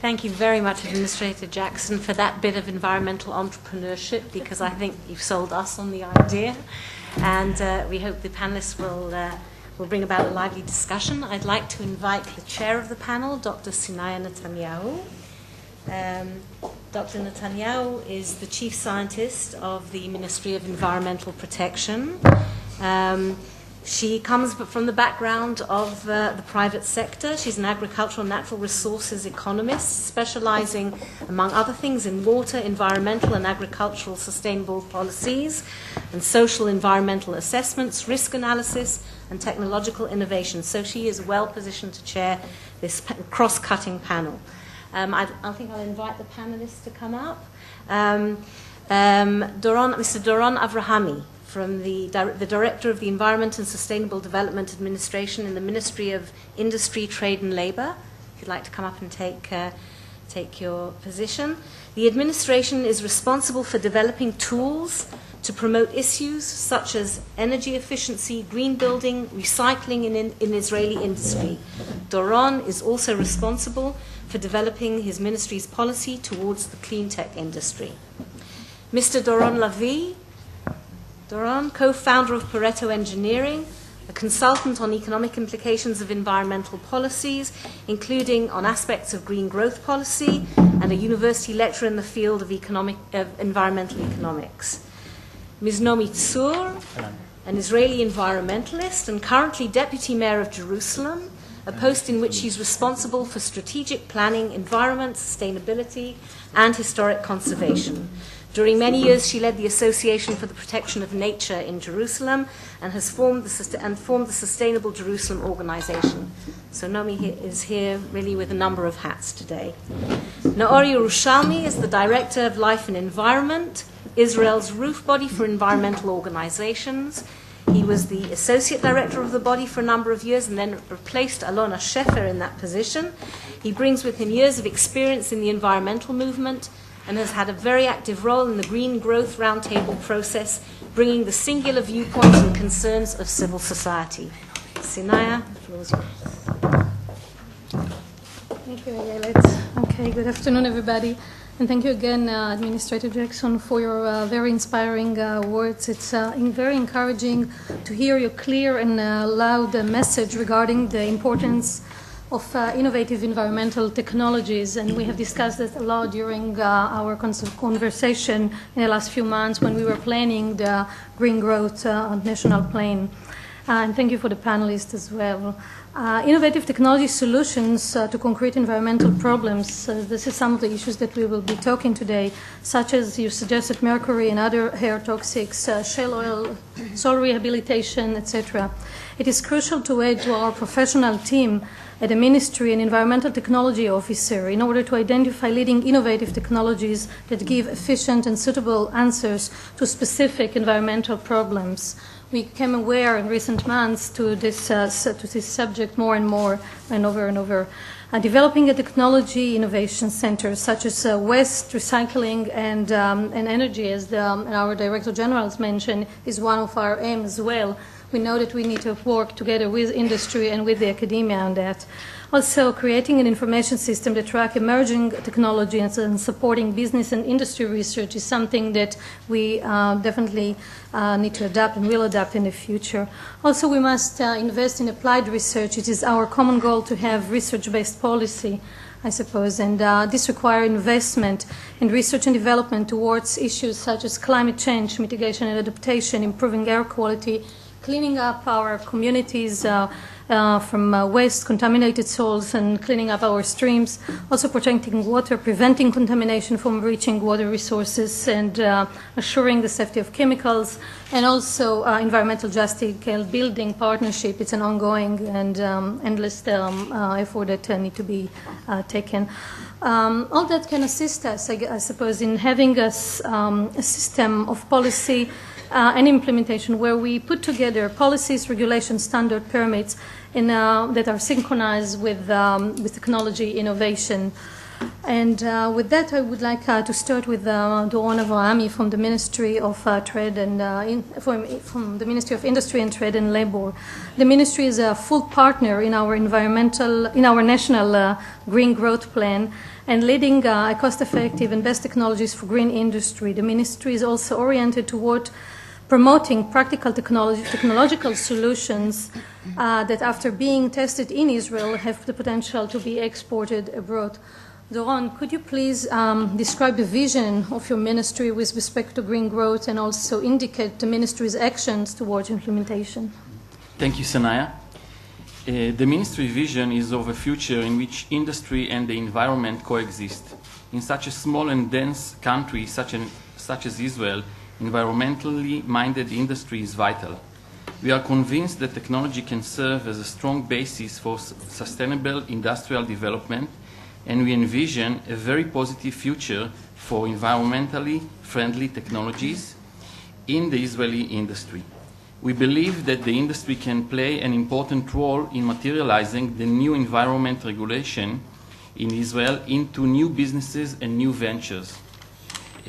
Thank you very much, Administrator Jackson, for that bit of environmental entrepreneurship, because I think you've sold us on the idea. And we hope the panelists will bring about a lively discussion. I'd like to invite the chair of the panel, Dr. Sinaia Netanyahu. Dr. Netanyahu is the chief scientist of the Ministry of Environmental Protection. She comes from the background of the private sector. She's an agricultural and natural resources economist, specializing, among other things, in water, environmental and agricultural sustainable policies, and social environmental assessments, risk analysis, and technological innovation. So she is well positioned to chair this cross-cutting panel. I think I'll invite the panelists to come up. Mr. Doron Avrahami, from the Director of the Environment and Sustainable Development Administration in the Ministry of Industry, Trade and Labour. If you'd like to come up and take your position. The administration is responsible for developing tools to promote issues such as energy efficiency, green building, recycling in Israeli industry. Doron is also responsible for developing his ministry's policy towards the clean tech industry. Mr. Doron Lavi, co-founder of Pareto Engineering, a consultant on economic implications of environmental policies, including on aspects of green growth policy, and a university lecturer in the field of environmental economics. Ms. Nomi Tzur, an Israeli environmentalist and currently deputy mayor of Jerusalem, a post in which she's responsible for strategic planning, environment, sustainability, and historic conservation. During many years, she led the Association for the Protection of Nature in Jerusalem and has formed the Sustainable Jerusalem organization. So Nomi is here really with a number of hats today. Naor Yerushalmi is the Director of Life and Environment, Israel's roof body for environmental organizations. He was the Associate Director of the body for a number of years and then replaced Alona Shefer in that position. He brings with him years of experience in the environmental movement and has had a very active role in the Green Growth Roundtable process, bringing the singular viewpoints and concerns of civil society. Sinaia, the floor is yours. Thank you, Ayelet. Okay, good afternoon, everybody. And thank you again, Administrator Jackson, for your very inspiring words. It's very encouraging to hear your clear and loud message regarding the importance of innovative environmental technologies, and we have discussed that a lot during our conversation in the last few months when we were planning the green growth on national plane. And thank you for the panelists as well. Innovative technology solutions to concrete environmental problems. This is some of the issues that we will be talking today, such as you suggested mercury and other air toxics, shale oil, soil rehabilitation, etc. It is crucial to add to our professional team at the Ministry an environmental technology officer in order to identify leading innovative technologies that give efficient and suitable answers to specific environmental problems. We became aware in recent months to this subject more and more and over. Developing a technology innovation center such as waste, recycling, and energy, as our Director General has mentioned, is one of our aims as well. We know that we need to work together with industry and with the academia on that. Also, creating an information system that tracks emerging technologies and supporting business and industry research is something that we definitely need to adapt and will adapt in the future. Also, we must invest in applied research. It is our common goal to have research-based policy, I suppose, and this requires investment in research and development towards issues such as climate change, mitigation and adaptation, improving air quality, cleaning up our communities from waste, contaminated soils, and cleaning up our streams, also protecting water, preventing contamination from reaching water resources, and assuring the safety of chemicals, and also environmental justice building partnership. It's an ongoing and endless effort that need to be taken. All that can assist us, I suppose, in having a system of policy and implementation where we put together policies, regulations, standard permits that are synchronized with technology innovation. And with that, I would like to start with Doron Avrahami from the Ministry of Trade and from the Ministry of Industry and Trade and Labor. The ministry is a full partner in our national green growth plan and leading a cost-effective and best technologies for green industry. The ministry is also oriented toward promoting practical technological solutions that, after being tested in Israel, have the potential to be exported abroad. Doron, could you please describe the vision of your ministry with respect to green growth and also indicate the ministry's actions towards implementation? Thank you, Sinaia. The ministry vision is of a future in which industry and the environment coexist. In such a small and dense country such as Israel, environmentally minded industry is vital. We are convinced that technology can serve as a strong basis for sustainable industrial development, and we envision a very positive future for environmentally friendly technologies in the Israeli industry. We believe that the industry can play an important role in materializing the new environment regulation in Israel into new businesses and new ventures,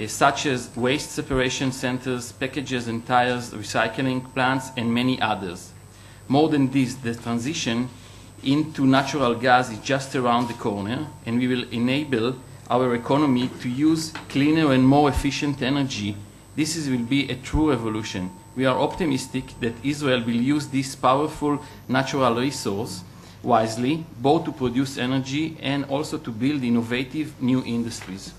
such as waste separation centers, packages and tires, recycling plants, and many others. More than this, the transition into natural gas is just around the corner, and we will enable our economy to use cleaner and more efficient energy. This will be a true revolution. We are optimistic that Israel will use this powerful natural resource wisely, both to produce energy and also to build innovative new industries.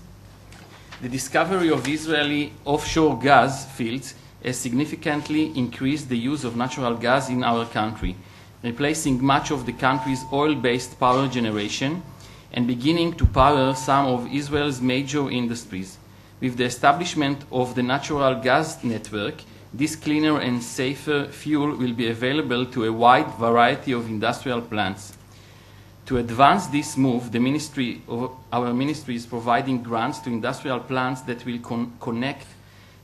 The discovery of Israeli offshore gas fields has significantly increased the use of natural gas in our country, replacing much of the country's oil-based power generation and beginning to power some of Israel's major industries. With the establishment of the natural gas network, this cleaner and safer fuel will be available to a wide variety of industrial plants. To advance this move, our ministry is providing grants to industrial plants that will connect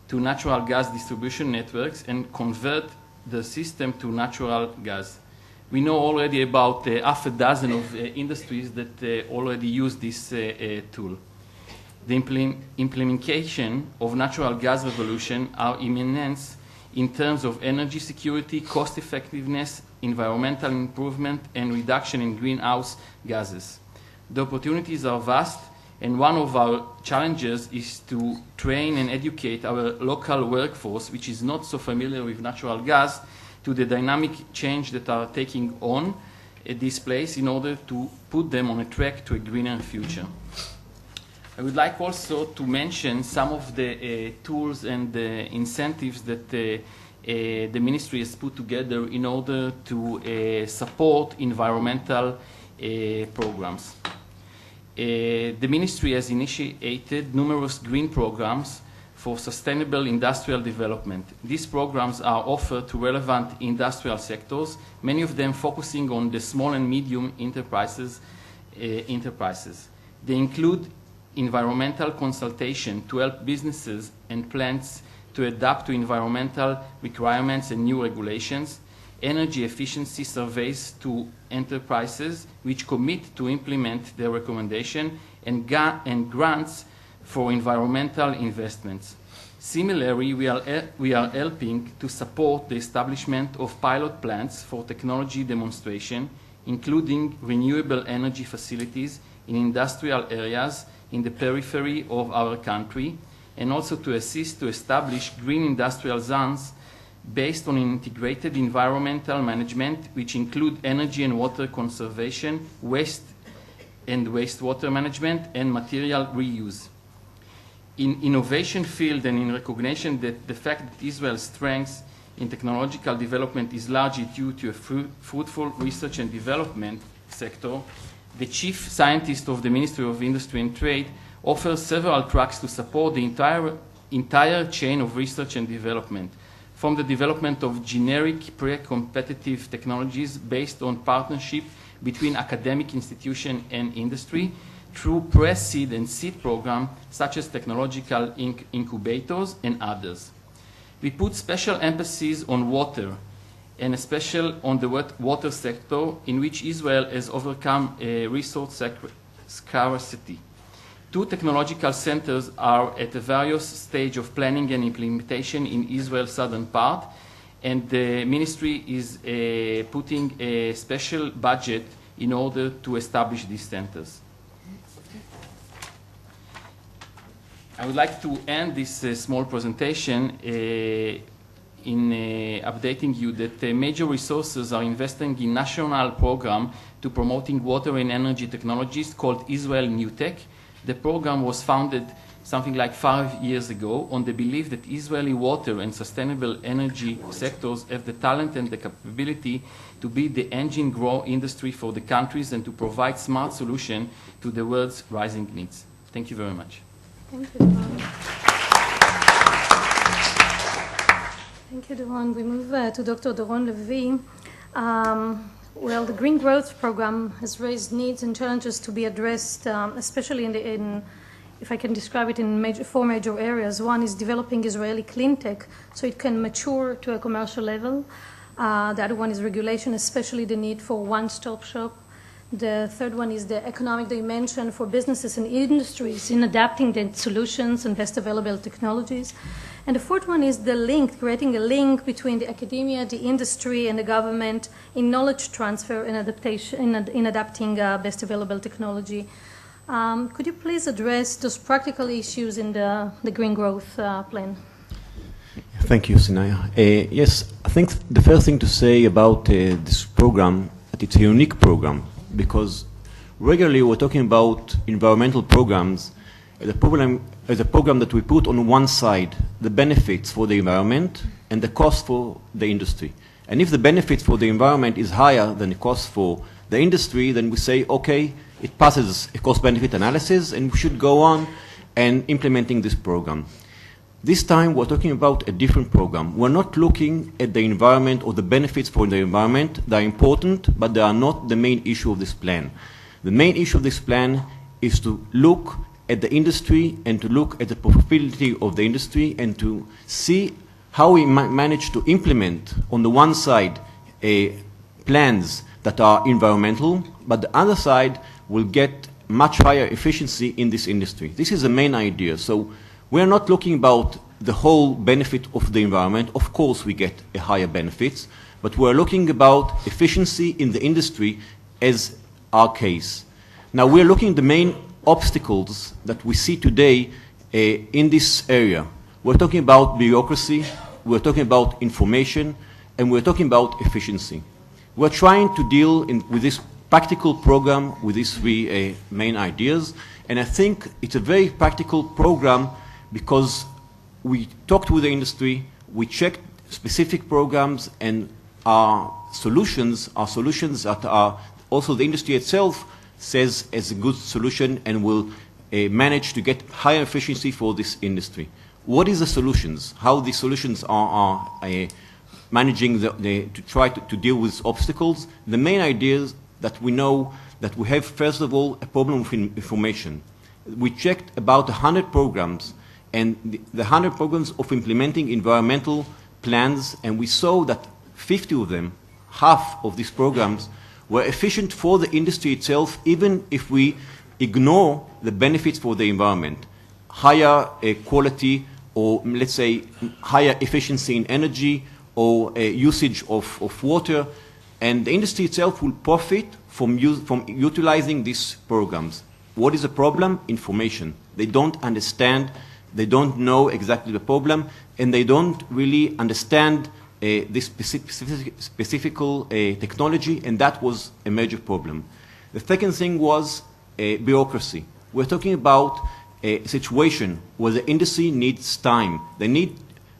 to natural gas distribution networks and convert the system to natural gas. We know already about half a dozen of industries that already use this tool. The implementation of natural gas revolution are immense in terms of energy security, cost effectiveness, environmental improvement, and reduction in greenhouse gases. The opportunities are vast, and one of our challenges is to train and educate our local workforce, which is not so familiar with natural gas, to the dynamic change that are taking on at this place in order to put them on a track to a greener future. I would like also to mention some of the tools and the incentives that the ministry has put together in order to support environmental programs. The ministry has initiated numerous green programs for sustainable industrial development. These programs are offered to relevant industrial sectors, many of them focusing on the small and medium enterprises. They include environmental consultation to help businesses and plants to adapt to environmental requirements and new regulations, energy efficiency surveys to enterprises which commit to implement their recommendation, and grants for environmental investments. Similarly, we are helping to support the establishment of pilot plants for technology demonstration, including renewable energy facilities in industrial areas in the periphery of our country, and also to assist to establish green industrial zones based on integrated environmental management, which include energy and water conservation, waste and wastewater management, and material reuse. In innovation field and in recognition that the fact that Israel's strength in technological development is largely due to a fruitful research and development sector, the chief scientist of the Ministry of Industry and Trade offers several tracks to support the entire chain of research and development, from the development of generic pre-competitive technologies based on partnership between academic institution and industry, through pre-seed and seed programs such as technological incubators and others. We put special emphasis on water, and especially on the water sector, in which Israel has overcome a resource scarcity. 2 technological centers are at a various stage of planning and implementation in Israel's southern part, and the ministry is putting a special budget in order to establish these centers. I would like to end this small presentation in updating you that major resources are investing in national program to promoting water and energy technologies called Israel New Tech. The program was founded something like 5 years ago on the belief that Israeli water and sustainable energy sectors have the talent and the capability to be the engine grow industry for the countries and to provide smart solutions to the world's rising needs. Thank you very much. Thank you, Doron. Thank you, Doron. We move to Dr. Doron Levy. Well, the Green Growth Program has raised needs and challenges to be addressed, especially if I can describe it in 4 major areas. One is developing Israeli clean tech so it can mature to a commercial level. The other one is regulation, especially the need for one-stop shop. The third one is the economic dimension for businesses and industries in adapting the solutions and best available technologies. And the fourth one is the link, creating a link between the academia, the industry, and the government in knowledge transfer and adaptation, in adapting best available technology. Could you please address those practical issues in the Green Growth Plan? Thank you, Sinaia. Yes, I think the first thing to say about this program, that it's a unique program, because regularly we're talking about environmental programs as a program that we put on one side the benefits for the environment and the cost for the industry. And if the benefits for the environment is higher than the cost for the industry, then we say, okay, it passes a cost-benefit analysis and we should go on and implementing this program. This time we're talking about a different program. We're not looking at the environment or the benefits for the environment. They are important, but they are not the main issue of this plan. The main issue of this plan is to look at the industry and to look at the profitability of the industry and to see how we manage to implement, on the one side, plans that are environmental, but the other side will get much higher efficiency in this industry. This is the main idea. So we're not looking about the whole benefit of the environment. Of course, we get a higher benefits, but we're looking about efficiency in the industry as our case. Now, we're looking at the main obstacles that we see today in this area. We're talking about bureaucracy, we're talking about information, and we're talking about efficiency. We're trying to deal with this practical program with these 3 main ideas, and I think it's a very practical program because we talked with the industry, we checked specific programs, and our solutions that are also the industry itself says as a good solution and will manage to get higher efficiency for this industry. What is the solutions? How the solutions are managing to try to deal with obstacles? The main idea is that we know that we have, first of all, a problem with information. We checked about 100 programs and the 100 programs of implementing environmental plans, and we saw that 50 of them, half of these programs, were efficient for the industry itself, even if we ignore the benefits for the environment. Higher quality, or let's say higher efficiency in energy, or usage of water, and the industry itself will profit from utilizing these programs. What is the problem? Information. They don't understand, they don't know exactly the problem, and they don't really understand this specific technology, and that was a major problem. The second thing was bureaucracy. We're talking about a situation where the industry needs time. They need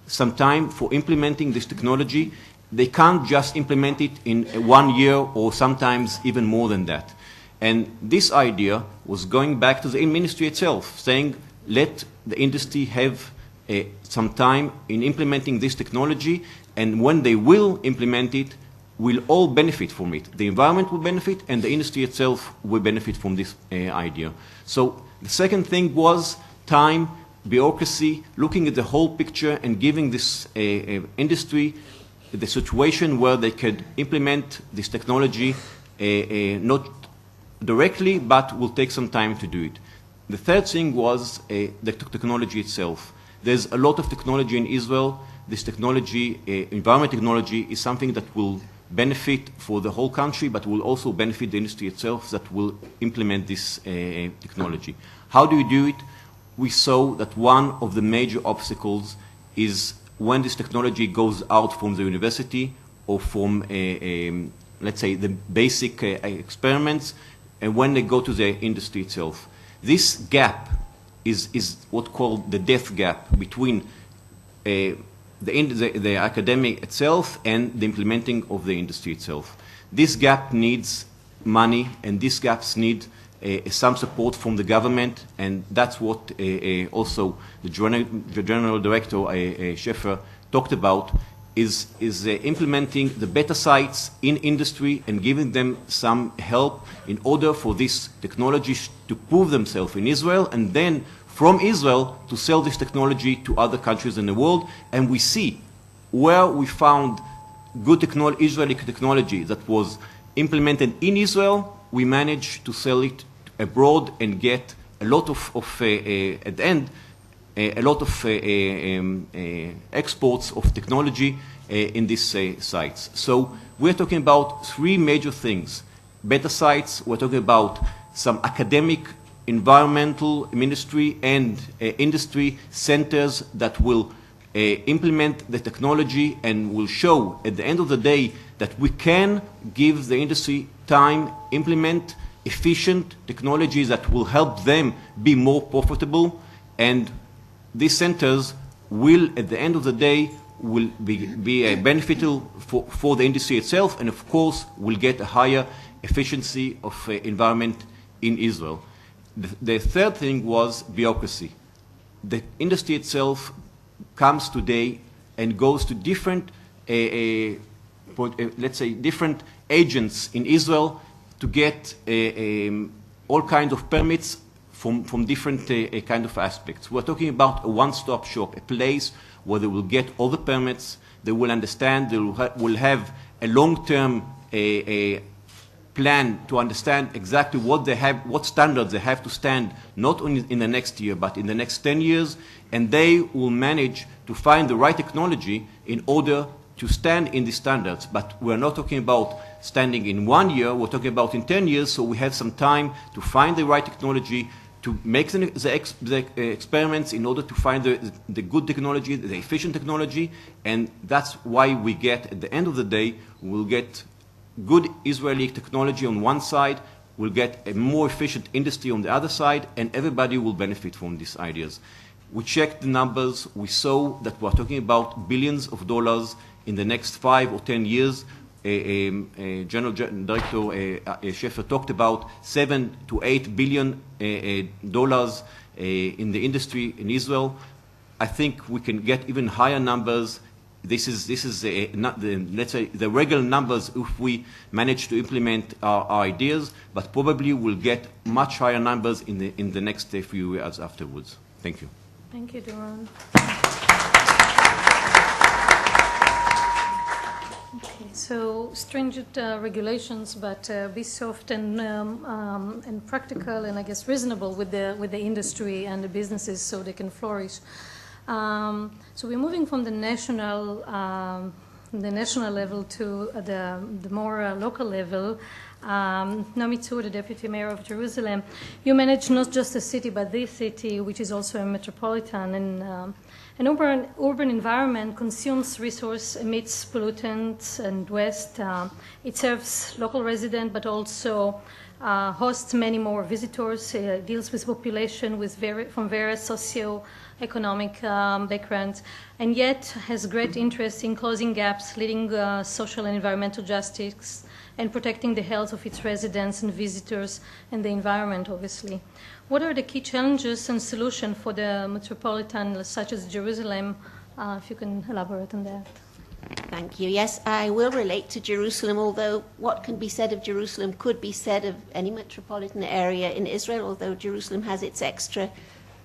some time for implementing this technology. They can't just implement it in 1 year or sometimes even more than that. And this idea was going back to the ministry itself, saying let the industry have some time in implementing this technology, and when they will implement it, we'll all benefit from it. The environment will benefit, and the industry itself will benefit from this idea. So the second thing was time, bureaucracy, looking at the whole picture and giving this industry the situation where they could implement this technology not directly, but will take some time to do it. The third thing was the technology itself. There's a lot of technology in Israel. This technology, environment technology, is something that will benefit for the whole country, but will also benefit the industry itself that will implement this technology. How do you do it? We saw that one of the major obstacles is when this technology goes out from the university or from, let's say, the basic experiments, and when they go to the industry itself. This gap is what's called the death gap between the academic itself and the implementing of the industry itself. This gap needs money, and these gaps need some support from the government, and that's what also the General Director, Scheffer, talked about, is implementing the beta sites in industry and giving them some help in order for these technologies to prove themselves in Israel, and then from Israel to sell this technology to other countries in the world. And we see where we found good Israeli technology that was implemented in Israel, we managed to sell it abroad and get a lot of at the end, a lot of exports of technology in these sites. So we're talking about three major things. Beta sites, we're talking about some academic, environmental, ministry, and industry centers that will implement the technology and will show at the end of the day that we can give the industry time, implement efficient technologies that will help them be more profitable, and these centers will, at the end of the day, will be beneficial for the industry itself, and of course will get a higher efficiency of environment in Israel. The third thing was bureaucracy. The industry itself comes today and goes to different, let's say, different agents in Israel to get all kinds of permits from different kind of aspects. We're talking about a one-stop shop, a place where they will get all the permits, they will understand, they will have a long-term plan to understand exactly what they have, what standards they have to stand, not only in the next year, but in the next 10 years, and they will manage to find the right technology in order to stand in these standards. But we're not talking about standing in 1 year, we're talking about in 10 years, so we have some time to find the right technology, to make the experiments in order to find the good technology, the efficient technology, and that's why we get, at the end of the day, we'll get good Israeli technology on one side, we'll get a more efficient industry on the other side, and everybody will benefit from these ideas. We checked the numbers, we saw that we're talking about billions of dollars in the next 5 or 10 years. General Director Scheffer talked about $7 to $8 billion dollars in the industry in Israel. I think we can get even higher numbers. This is not let's say the regular numbers if we manage to implement our ideas, but probably we'll get much higher numbers in the next few years afterwards. Thank you. Thank you, Doron. Okay, so stringent regulations, but be soft and practical, and I guess reasonable with the industry and the businesses, so they can flourish. So we're moving from the national level to the more local level. Naomi Tzur, the Deputy Mayor of Jerusalem, you manage not just a city, but this city, which is also a metropolitan. And an urban environment consumes resource, emits pollutants and waste. It serves local residents, but also hosts many more visitors, deals with population from various socio-economic backgrounds, and yet has great interest in closing gaps, leading social and environmental justice, and protecting the health of its residents and visitors and the environment, obviously. What are the key challenges and solutions for the metropolitan, such as Jerusalem? If you can elaborate on that. Thank you. Yes, I will relate to Jerusalem, although what can be said of Jerusalem could be said of any metropolitan area in Israel, although Jerusalem has its extra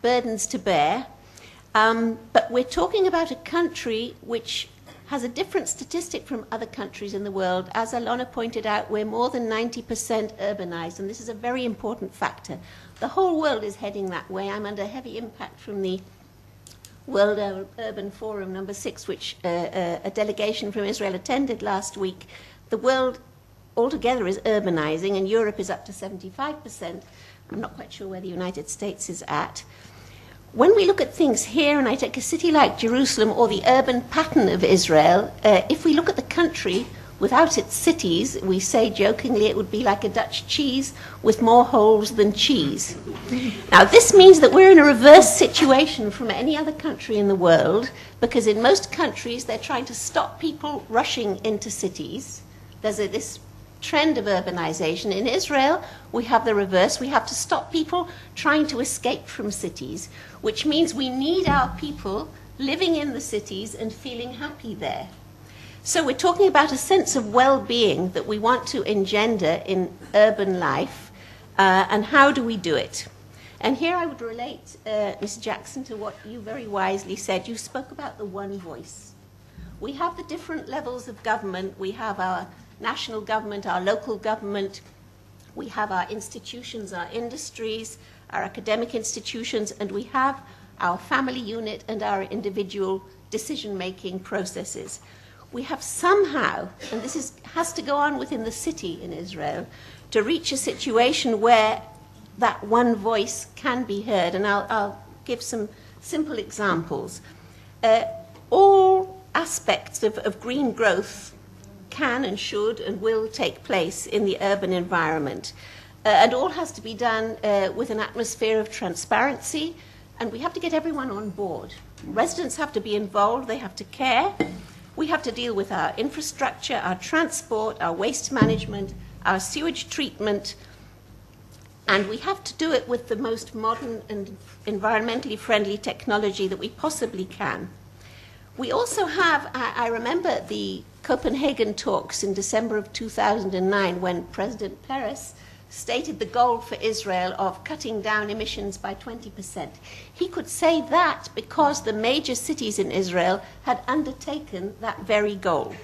burdens to bear. But we're talking about a country which has a different statistic from other countries in the world. As Alona pointed out, we're more than 90% urbanized, and this is a very important factor. The whole world is heading that way. I'm under heavy impact from the World Urban Forum number 6, which a delegation from Israel attended last week. The world altogether is urbanizing, and Europe is up to 75%. I'm not quite sure where the United States is at. When we look at things here, and I take a city like Jerusalem or the urban pattern of Israel, if we look at the country without its cities, we say jokingly it would be like a Dutch cheese with more holes than cheese. Now, this means that we're in a reverse situation from any other country in the world, because in most countries they're trying to stop people rushing into cities. There's this trend of urbanization. In Israel, we have the reverse. We have to stop people trying to escape from cities, which means we need our people living in the cities and feeling happy there. So we're talking about a sense of well-being that we want to engender in urban life, and how do we do it? And here I would relate, Ms. Jackson, to what you very wisely said. You spoke about the one voice. We have the different levels of government. We have our national government, our local government. We have our institutions, our industries, our academic institutions, and we have our family unit and our individual decision-making processes. We have somehow, and this has to go on within the city in Israel, to reach a situation where that one voice can be heard. And I'll give some simple examples. All aspects of green growth can and should and will take place in the urban environment. And all has to be done with an atmosphere of transparency, and we have to get everyone on board. Residents have to be involved, they have to care. We have to deal with our infrastructure, our transport, our waste management, our sewage treatment, and we have to do it with the most modern and environmentally friendly technology that we possibly can. We also have, I remember the Copenhagen talks in December of 2009 when President Peres stated the goal for Israel of cutting down emissions by 20%. He could say that because the major cities in Israel had undertaken that very goal.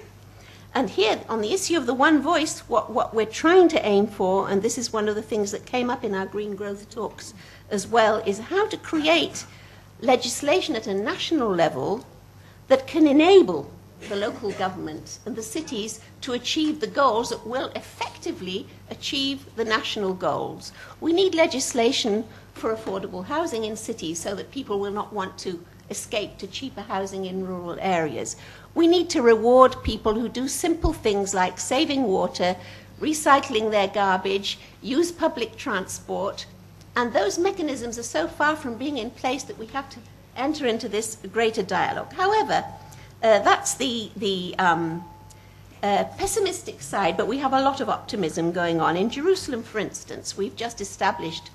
And here, on the issue of the one voice, what we're trying to aim for, and this is one of the things that came up in our green growth talks as well, is how to create legislation at a national level that can enable the local government and the cities to achieve the goals that will effectively achieve the national goals. We need legislation for affordable housing in cities so that people will not want to escape to cheaper housing in rural areas. We need to reward people who do simple things like saving water, recycling their garbage, use public transport, and those mechanisms are so far from being in place that we have to enter into this greater dialogue. However, that's the pessimistic side, but we have a lot of optimism going on. In Jerusalem, for instance, we've just established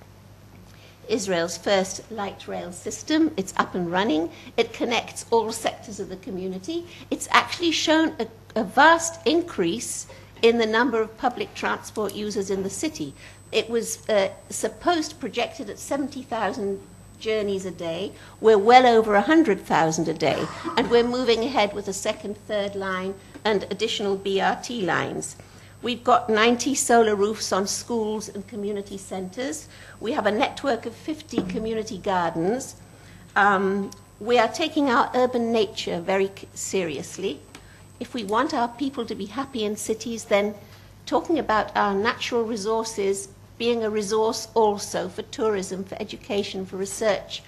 Israel's first light rail system. It's up and running. It connects all sectors of the community. It's actually shown a vast increase in the number of public transport users in the city. It was projected at 70,000 journeys a day. We're well over 100,000 a day, and we're moving ahead with a second, third line and additional BRT lines. We've got 90 solar roofs on schools and community centres. We have a network of 50 community gardens. We are taking our urban nature very seriously. If we want our people to be happy in cities, then talking about our natural resources being a resource also for tourism, for education, for research,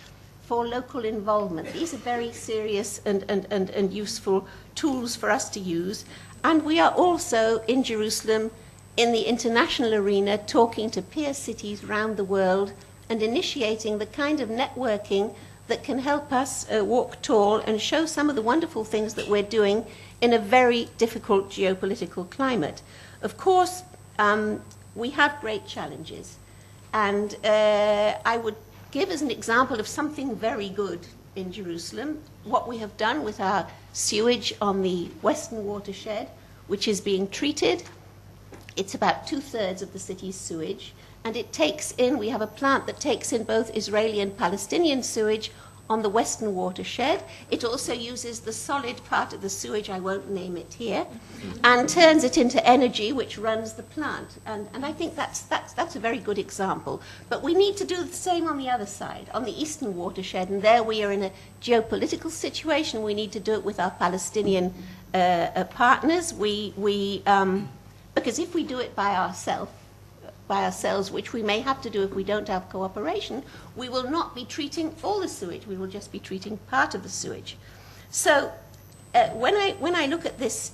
for local involvement. These are very serious and useful tools for us to use. And we are also in Jerusalem, in the international arena, talking to peer cities around the world and initiating the kind of networking that can help us walk tall and show some of the wonderful things that we're doing in a very difficult geopolitical climate. Of course, we have great challenges. And I would give as an example of something very good in Jerusalem, what we have done with our sewage on the western watershed, which is being treated. It's about 2/3 of the city's sewage, and it takes in, we have a plant that takes in both Israeli and Palestinian sewage on the western watershed. It also uses the solid part of the sewage, I won't name it here, and turns it into energy which runs the plant. And I think that's a very good example. But we need to do the same on the other side, on the eastern watershed, and there we are in a geopolitical situation. We need to do it with our Palestinian partners. Because if we do it by ourselves, which we may have to do if we don't have cooperation, we will not be treating all the sewage. We will just be treating part of the sewage. So when I look at this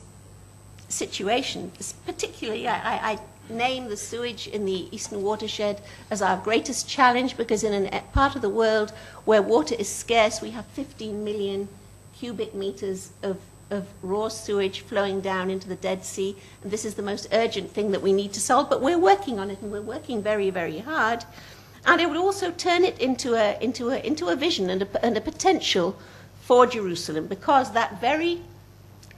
situation, particularly I name the sewage in the eastern watershed as our greatest challenge, because in a part of the world where water is scarce, we have 15 million cubic meters of raw sewage flowing down into the Dead Sea, and this is the most urgent thing that we need to solve, but we're working on it, and we're working very, very hard. And it would also turn it into a vision and a potential for Jerusalem, because that very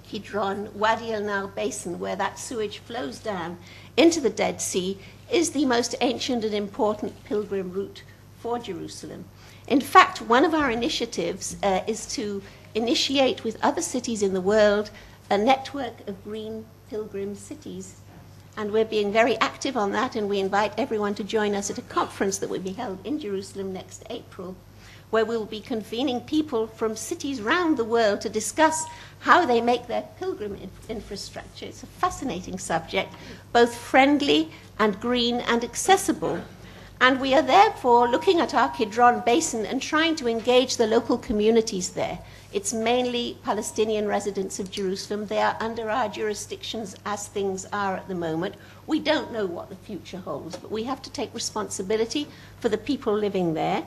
Kidron, Wadi el-Nile basin, where that sewage flows down into the Dead Sea, is the most ancient and important pilgrim route for Jerusalem. In fact, one of our initiatives is to initiate with other cities in the world a network of green pilgrim cities. And we're being very active on that, and we invite everyone to join us at a conference that will be held in Jerusalem next April, where we'll be convening people from cities around the world to discuss how they make their pilgrim infrastructure. It's a fascinating subject, both friendly and green and accessible. And we are therefore looking at our Kidron basin and trying to engage the local communities there. It's mainly Palestinian residents of Jerusalem. They are under our jurisdictions as things are at the moment. We don't know what the future holds, but we have to take responsibility for the people living there.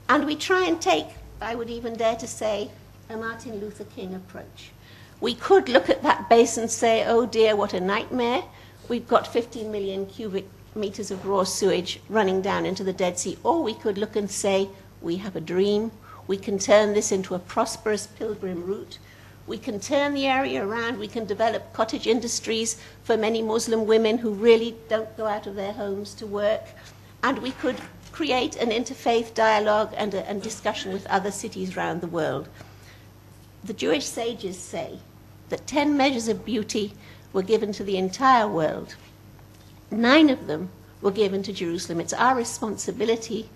And we try and take, I would even dare to say, a Martin Luther King approach. We could look at that basin and say, oh dear, what a nightmare. We've got 15 million cubic meters of raw sewage running down into the Dead Sea. Or we could look and say, we have a dream. We can turn this into a prosperous pilgrim route. We can turn the area around. We can develop cottage industries for many Muslim women who really don't go out of their homes to work. And we could create an interfaith dialogue and discussion with other cities around the world. The Jewish sages say that 10 measures of beauty were given to the entire world. 9 of them were given to Jerusalem. It's our responsibility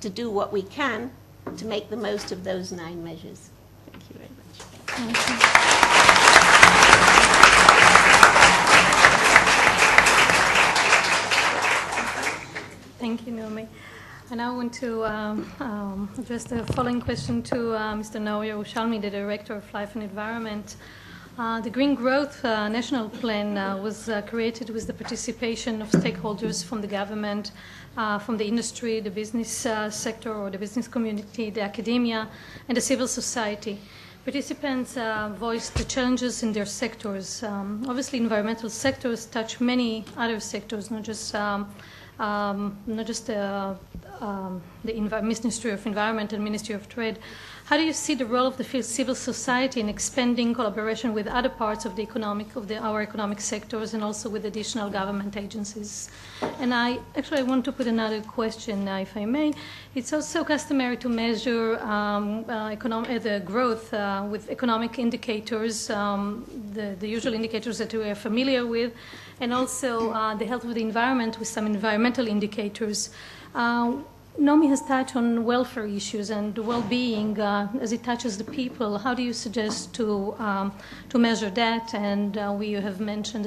to do what we can to make the most of those 9 measures. Thank you very much. Thank you, Naomi. And I want to address the following question to Mr. Naor Yerushalmi, the Director of Life and Environment. The Green Growth National Plan was created with the participation of stakeholders from the government, from the industry, the business sector or the business community, the academia, and the civil society. Participants voiced the challenges in their sectors. Obviously, environmental sectors touch many other sectors, not just the Ministry of Environment and Ministry of Trade. How do you see the role of the civil society in expanding collaboration with other parts of our economic sectors and also with additional government agencies? And I want to put another question, if I may. It's also customary to measure the growth with economic indicators, the usual indicators that we are familiar with, and also the health of the environment with some environmental indicators. Naomi has touched on welfare issues and well-being as it touches the people. How do you suggest to measure that? And we have mentioned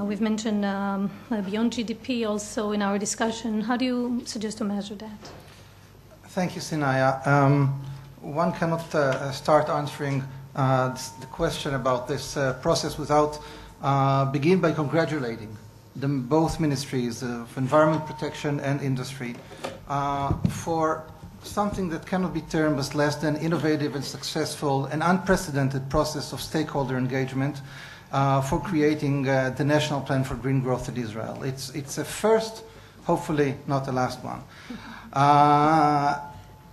we've mentioned beyond GDP also in our discussion. How do you suggest to measure that? Thank you, Sinaia. One cannot start answering the question about this process without begin by congratulating both ministries of environment protection and industry for something that cannot be termed as less than innovative and successful and unprecedented process of stakeholder engagement for creating the National Plan for Green Growth in Israel. It's a first, hopefully not the last one.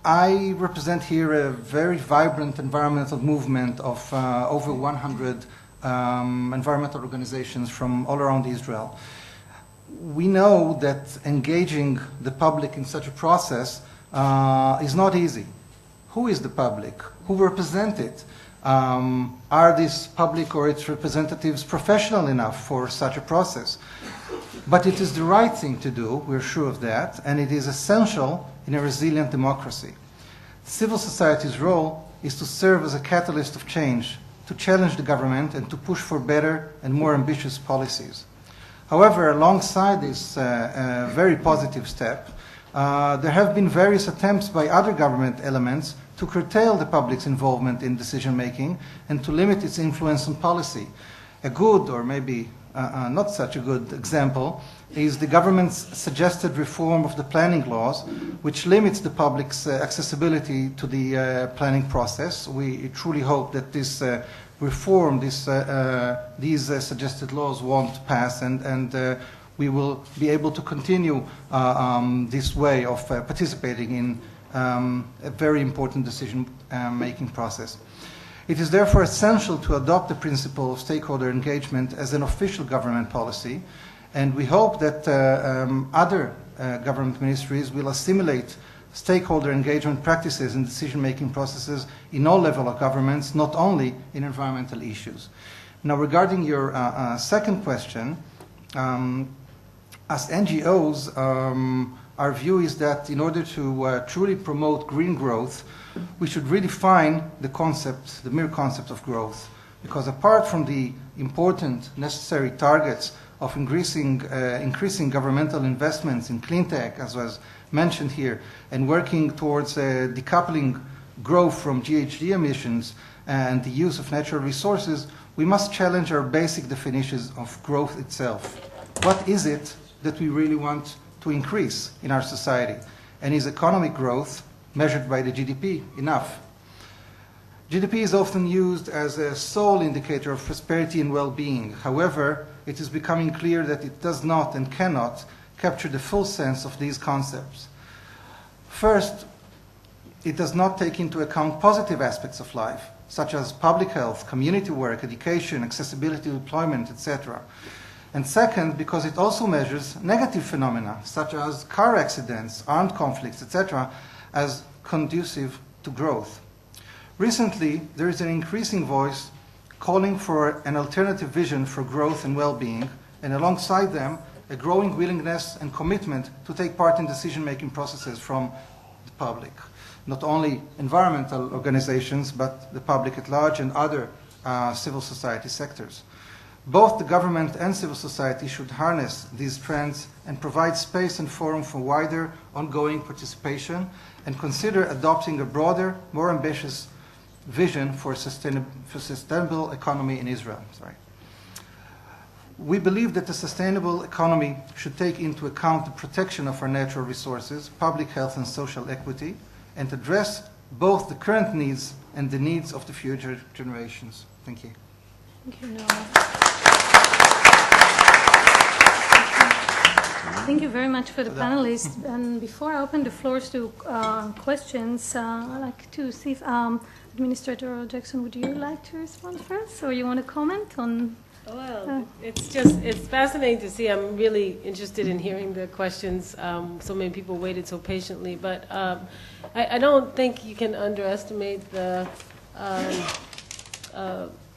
I represent here a very vibrant environmental movement of over 100 environmental organizations from all around Israel. We know that engaging the public in such a process is not easy. Who is the public? Who represent it? Are these public or its representatives professional enough for such a process? But it is the right thing to do, we're sure of that, and it is essential in a resilient democracy. Civil society's role is to serve as a catalyst of change, to challenge the government and to push for better and more ambitious policies. However, alongside this very positive step, there have been various attempts by other government elements to curtail the public's involvement in decision-making and to limit its influence on policy. A good, or maybe not such a good example, is the government's suggested reform of the planning laws, which limits the public's accessibility to the planning process. We truly hope that this reform, these suggested laws won't pass, and we will be able to continue this way of participating in a very important decision-making process. It is therefore essential to adopt the principle of stakeholder engagement as an official government policy, and we hope that other government ministries will assimilate stakeholder engagement practices in decision-making processes in all levels of governments, not only in environmental issues. Now, regarding your second question, as NGOs, our view is that in order to truly promote green growth, we should redefine the concept, the mere concept of growth. Because apart from the important necessary targets of increasing governmental investments in clean tech, as was mentioned here, and working towards decoupling growth from GHG emissions and the use of natural resources, we must challenge our basic definitions of growth itself. What is it that we really want to increase in our society? And is economic growth, measured by the GDP, enough? GDP is often used as a sole indicator of prosperity and well-being. However, it is becoming clear that it does not and cannot capture the full sense of these concepts. First, it does not take into account positive aspects of life, such as public health, community work, education, accessibility to employment, etc. And second, because it also measures negative phenomena, such as car accidents, armed conflicts, etc., as conducive to growth. Recently, there is an increasing voice calling for an alternative vision for growth and well-being, and alongside them, a growing willingness and commitment to take part in decision-making processes from the public. Not only environmental organizations, but the public at large and other civil society sectors. Both the government and civil society should harness these trends and provide space and forum for wider, ongoing participation, and consider adopting a broader, more ambitious vision for sustainable economy in Israel. We believe that a sustainable economy should take into account the protection of our natural resources, public health and social equity, and address both the current needs and the needs of the future generations. Thank you. Thank you, Noah. Thank you very much for the panelists. And before I open the floors to questions, I'd like to see if Administrator Jackson, would you like to respond first, or you want to comment on? Well, it's fascinating to see. I'm really interested in hearing the questions. So many people waited so patiently, but I don't think you can underestimate the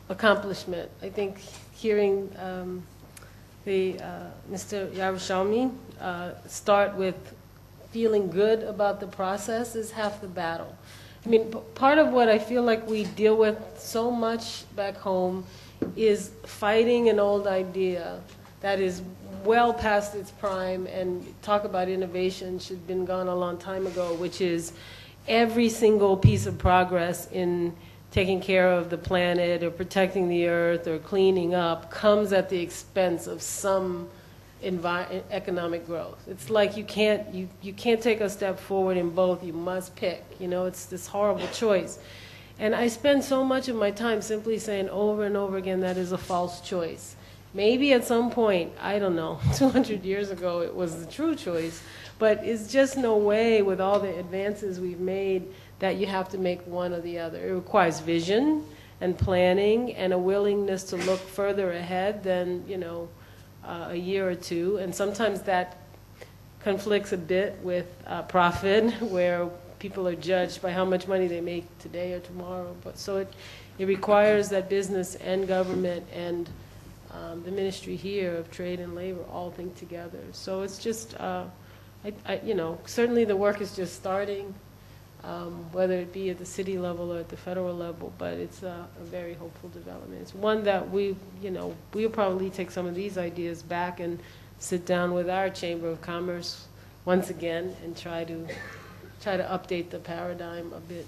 accomplishment. I think hearing Mr. Yerushalmi start with feeling good about the process is half the battle. I mean, part of what I feel like we deal with so much back home is fighting an old idea that is well past its prime, and talk about innovation should have been gone a long time ago, which is every single piece of progress in taking care of the planet or protecting the earth or cleaning up comes at the expense of some economic growth. It's like you can't take a step forward in both. You must pick. You know, it's this horrible choice. And I spend so much of my time simply saying over and over again that is a false choice. Maybe at some point, I don't know, 200 years ago it was the true choice, but it's just no way with all the advances we've made that you have to make one or the other. It requires vision and planning and a willingness to look further ahead than, a year or two, and sometimes that conflicts a bit with profit, where people are judged by how much money they make today or tomorrow. But so it requires that business and government and the ministry here of trade and labor all think together. So it's just, certainly the work is just starting, whether it be at the city level or at the federal level, but it's a very hopeful development. It's one that we'll probably take some of these ideas back and sit down with our Chamber of Commerce once again and try to update the paradigm a bit.